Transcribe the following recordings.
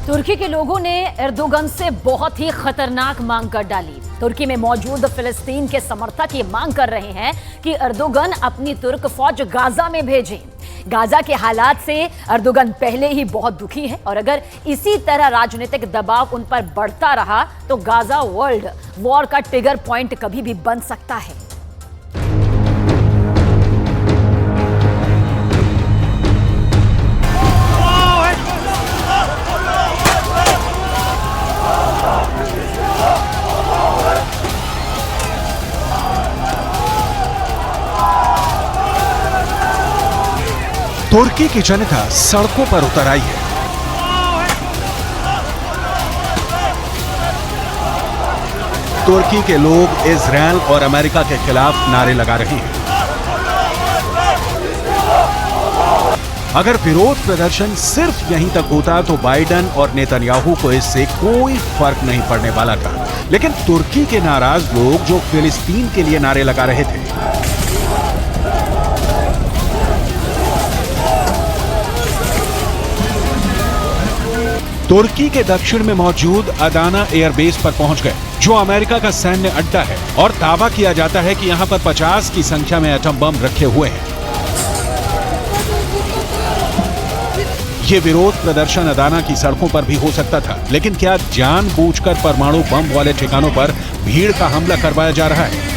तुर्की के लोगों ने एर्दोगन से बहुत ही खतरनाक मांग कर डाली। तुर्की में मौजूद फिलिस्तीन के समर्थक ये मांग कर रहे हैं कि एर्दोगन अपनी तुर्क फौज गाजा में भेजें। गाजा के हालात से एर्दोगन पहले ही बहुत दुखी है और अगर इसी तरह राजनीतिक दबाव उन पर बढ़ता रहा तो गाजा वर्ल्ड वॉर का ट्रिगर पॉइंट कभी भी बन सकता है। तुर्की की जनता सड़कों पर उतर आई है। तुर्की के लोग इजरायल और अमेरिका के खिलाफ नारे लगा रहे हैं। अगर विरोध प्रदर्शन सिर्फ यहीं तक होता तो बाइडेन और नेतन्याहू को इससे कोई फर्क नहीं पड़ने वाला था, लेकिन तुर्की के नाराज लोग जो फिलिस्तीन के लिए नारे लगा रहे थे, तुर्की के दक्षिण में मौजूद अदाना एयरबेस पर पहुंच गए, जो अमेरिका का सैन्य अड्डा है और दावा किया जाता है कि यहां पर 50 की संख्या में एटम बम रखे हुए हैं। ये विरोध प्रदर्शन अदाना की सड़कों पर भी हो सकता था, लेकिन क्या जानबूझकर परमाणु बम वाले ठिकानों पर भीड़ का हमला करवाया जा रहा है?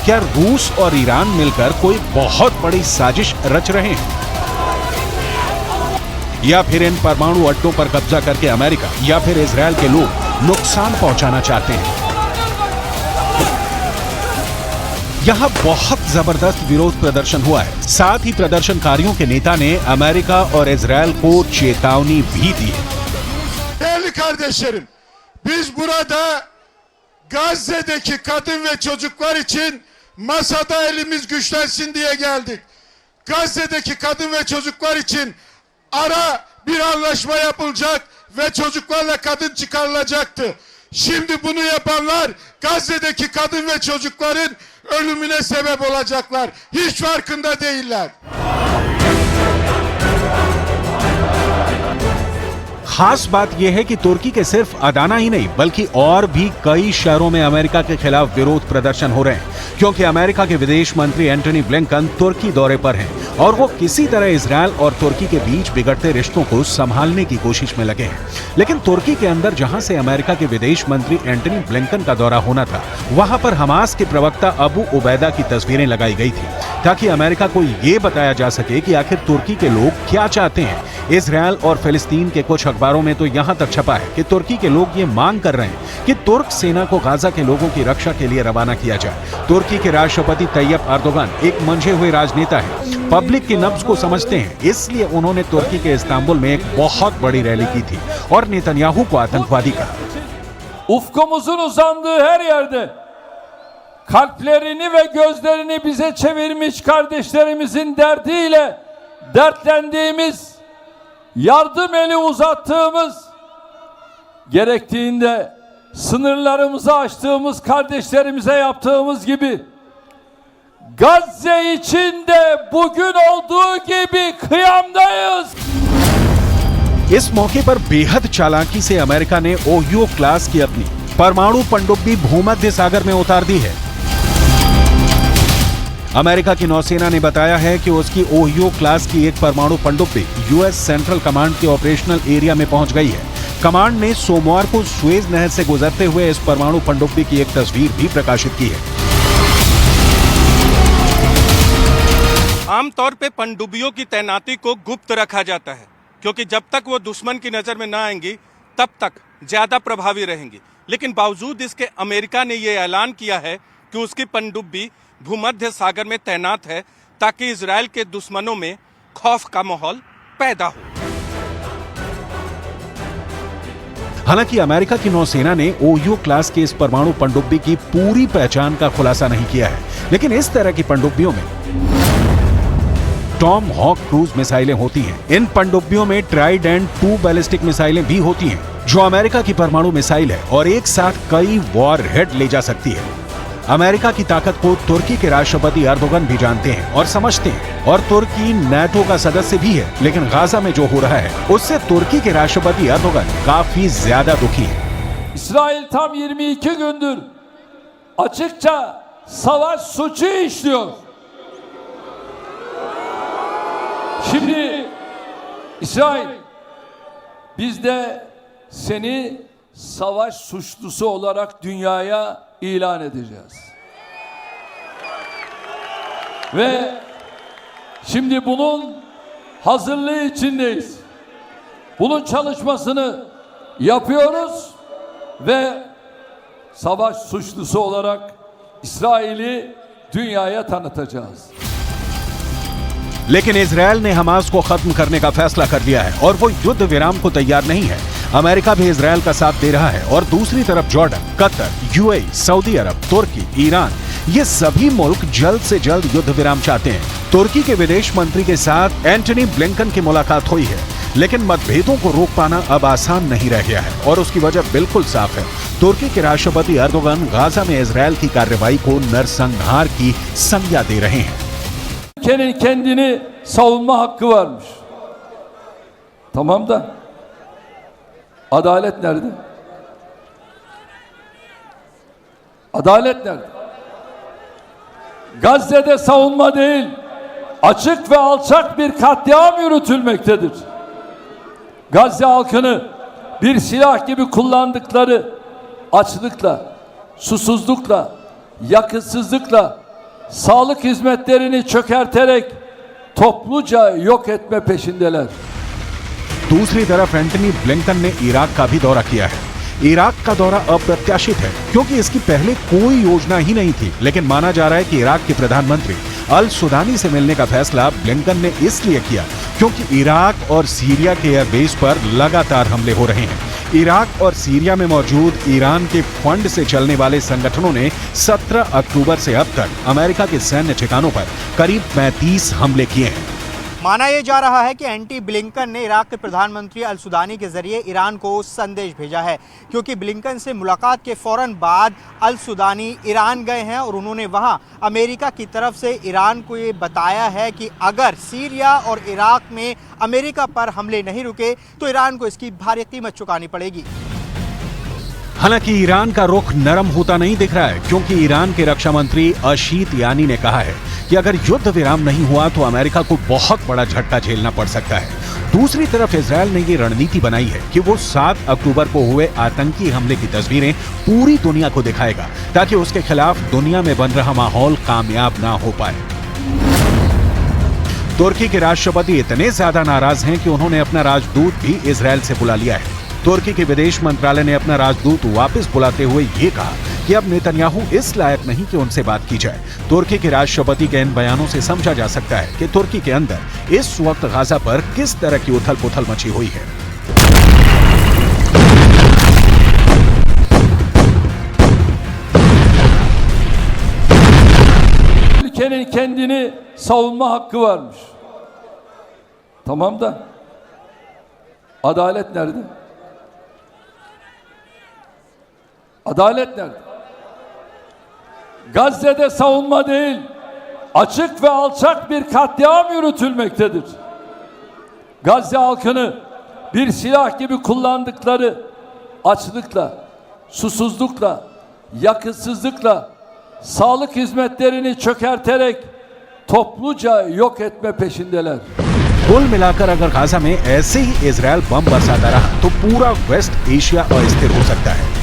क्या रूस और ईरान मिलकर कोई बहुत बड़ी साजिश रच रहे हैं, या फिर इन परमाणु अड्डों पर कब्जा करके अमेरिका या फिर इजरायल के लोग नुकसान पहुंचाना चाहते हैं? यहां बहुत जबरदस्त विरोध प्रदर्शन हुआ है। साथ ही प्रदर्शनकारियों के नेता ने अमेरिका और इजरायल को चेतावनी भी दी है। Değerli kardeşlerim, biz burada Gazze'deki kadın ve çocuklar için masada elimiz güçlensin diye geldik. Gazze'deki kadın ve çocuklar için ara bir anlaşma yapılacak ve çocuklarla kadın çıkarılacaktı. Şimdi bunu yapanlar Gazze'deki kadın ve çocukların ölümüne sebep olacaklar. Hiç farkında değiller. खास बात यह है कि तुर्की के सिर्फ Adana ही नहीं बल्कि और भी कई शहरों में अमेरिका के खिलाफ विरोध प्रदर्शन हो रहे हैं, क्योंकि अमेरिका के विदेश मंत्री एंटनी ब्लिंकन तुर्की दौरे पर हैं और वो किसी तरह इजरायल और तुर्की के बीच बिगड़ते रिश्तों को संभालने की कोशिश में लगे हैं। लेकिन तुर्की के अंदर जहां से अमेरिका के विदेश मंत्री एंटनी ब्लिंकन का दौरा होना था, वहां पर हमास के प्रवक्ता अबू उबैदा की तस्वीरें लगाई गई थी, ताकि अमेरिका को ये बताया जा सके कि आखिर तुर्की के लोग क्या चाहते हैं। इजरायल और फिलिस्तीन के कुछ अखबारों में तो यहां तक छपा है कि तुर्की के लोग ये मांग कर रहे हैं कि तुर्क सेना को गाजा के लोगों की रक्षा के लिए रवाना किया जाए। तुर्की के राष्ट्रपति तैयब एर्दोगन एक मंझे हुए राजनेता है, पब्लिक की नब्ज को समझते हैं, इसलिए उन्होंने तुर्की के इस्तांबुल में एक बहुत बड़ी रैली की थी और नेतन्याहू को आतंकवादी कहा। Ufkumuzun uzandığı her yerde kalplerini ve gözlerini bize çevirmiş kardeşlerimizin derdiyle dertlendiğimiz, yardım eli uzattığımız, gerektiğinde sınırlarımızı açtığımız kardeşlerimize yaptığımız gibi Gazze için de bugün olduğu gibi kıyamdayız. इस मौके पर बेहद चालाकी से अमेरिका ने ओहियो क्लास की अपनी परमाणु पनडुब्बी भूमध्य सागर में उतार दी है। अमेरिका की नौसेना ने बताया है कि उसकी ओहियो क्लास की एक परमाणु पनडुब्बी यूएस सेंट्रल कमांड के ऑपरेशनल एरिया में पहुंच गई है। कमांड ने सोमवार को सुएज नहर से गुजरते हुए इस परमाणु पनडुब्बी की एक तस्वीर भी प्रकाशित की है। आमतौर पे पनडुब्बियों की तैनाती को गुप्त रखा जाता है, क्योंकि जब तक वो दुश्मन की नजर में ना आएंगी तब तक ज्यादा प्रभावी रहेंगी। लेकिन बावजूद इसके अमेरिका ने ये ऐलान किया है कि उसकी पनडुब्बी भूमध्य सागर में तैनात है, ताकि इजरायल के दुश्मनों में खौफ का माहौल पैदा हो। हालांकि अमेरिका की नौसेना ने ओहियो क्लास के इस परमाणु पनडुब्बी की पूरी पहचान का खुलासा नहीं किया है, लेकिन इस तरह की पनडुब्बियों में टॉम हॉक क्रूज मिसाइलें होती हैं। इन पनडुब्बियों में ट्राइडेंट 2 बैलिस्टिक मिसाइलें भी होती हैं, जो अमेरिका की परमाणु मिसाइल है और एक साथ कई वॉर हेड ले जा सकती है। अमेरिका की ताकत को तुर्की के राष्ट्रपति एर्दोगन भी जानते हैं और समझते हैं, और तुर्की नाटो का सदस्य भी है। लेकिन गाजा में जो हो रहा है उससे तुर्की के राष्ट्रपति एर्दोगन काफी ज्यादा दुखी है। İsrail tam 22 gündür açıkça savaş suçu işliyor. Şimdi İsrail, biz de seni savaş suçlusu olarak dünyaya ilan edeceğiz. Ve şimdi bunun hazırlığı içindeyiz. Bunun çalışmasını yapıyoruz ve savaş suçlusu olarak İsrail'i dünyaya tanıtacağız. लेकिन Israel ने Hamas को खत्म करने का फैसला कर लिया है और वो युद्ध विराम को तैयार नहीं है। अमेरिका भी इजरायल का साथ दे रहा है और दूसरी तरफ जॉर्डन, कतर, यूएई, सऊदी अरब, तुर्की, ईरान, ये सभी मुल्क जल्द से जल्द युद्ध विराम चाहते हैं। तुर्की के विदेश मंत्री के साथ एंटनी ब्लिंकन की मुलाकात हुई है, लेकिन मतभेदों को रोक पाना अब आसान नहीं रह गया है और उसकी वजह बिल्कुल साफ है। तुर्की के राष्ट्रपति एर्दोगन गाजा में इजरायल की कार्रवाई को नरसंहार की संज्ञा दे रहे हैं। Ülkenin kendini savunma hakkı varmış. Tamam da adalet nerede? Adalet nerede? Gazze'de savunma değil, açık ve alçak bir katliam yürütülmektedir. Gazze halkını bir silah gibi kullandıkları açlıkla, susuzlukla, yakıtsızlıkla, sağlık hizmetlerini çökerterek topluca yok etme peşindeler. दूसरी तरफ Antony Blinken ने Iraq का भी दौरा किया है। Iraq का दौरा अप्रत्याशित है क्योंकि इसकी पहले कोई योजना ही नहीं थी, लेकिन माना जा रहा है कि इराक के प्रधानमंत्री अल सुदानी से मिलने का फैसला ब्लिंकन ने इसलिए किया क्योंकि इराक और सीरिया के एयरबेस पर लगातार हमले हो रहे हैं। इराक और सीरिया में मौजूद ईरान के फंड से चलने वाले संगठनों ने 17 अक्टूबर से अब तक अमेरिका के सैन्य ठिकानों पर करीब 35 हमले किए हैं। माना यह जा रहा है कि एंटी ब्लिंकन ने इराक के प्रधानमंत्री अल सुदानी के जरिए ईरान को संदेश भेजा है, क्योंकि ब्लिंकन से मुलाकात के फौरन बाद अल सुदानी ईरान गए हैं और उन्होंने वहां अमेरिका की तरफ से ईरान को ये बताया है कि अगर सीरिया और इराक में अमेरिका पर हमले नहीं रुके तो ईरान को इसकी भारी कीमत चुकानी पड़ेगी। हालांकि ईरान का रुख नरम होता नहीं दिख रहा है, क्योंकि ईरान के रक्षा मंत्री अशीत यानी ने कहा है कि अगर युद्ध विराम नहीं हुआ तो अमेरिका को बहुत बड़ा झटका झेलना पड़ सकता है। दूसरी तरफ इजरायल ने ये रणनीति बनाई है कि वो 7 अक्टूबर को हुए आतंकी हमले की तस्वीरें पूरी दुनिया को दिखाएगा ताकि उसके खिलाफ दुनिया में बन रहा माहौल कामयाब ना हो पाए। तुर्की के राष्ट्रपति इतने ज्यादा नाराज हैं कि उन्होंने अपना राजदूत भी इजरायल से बुला लिया है। तुर्की के विदेश मंत्रालय ने अपना राजदूत वापस बुलाते हुए ये कहा कि अब नेतन्याहू इस लायक नहीं कि उनसे बात की जाए। तुर्की के राष्ट्रपति के इन बयानों से समझा जा सकता है कि तुर्की के अंदर इस वक्त गाजा पर किस तरह की उथल-पुथल मची हुई है। Ülkenin kendini savunma hakkı varmış. Tamam da adalet nerede? Adalet nerede? Gazze'de savunma değil, açık ve alçak bir katliam yürütülmektedir. Gazze halkını bir silah gibi kullandıkları açlıkla, susuzlukla, yakıtsızlıkla, sağlık hizmetlerini çökerterek topluca yok etme peşindeler. कुल मिलाकर अगर Gaza में ऐसे ही Israel बम बरसाता रहा तो पूरा waste Asia अस्थिर हो सकता है।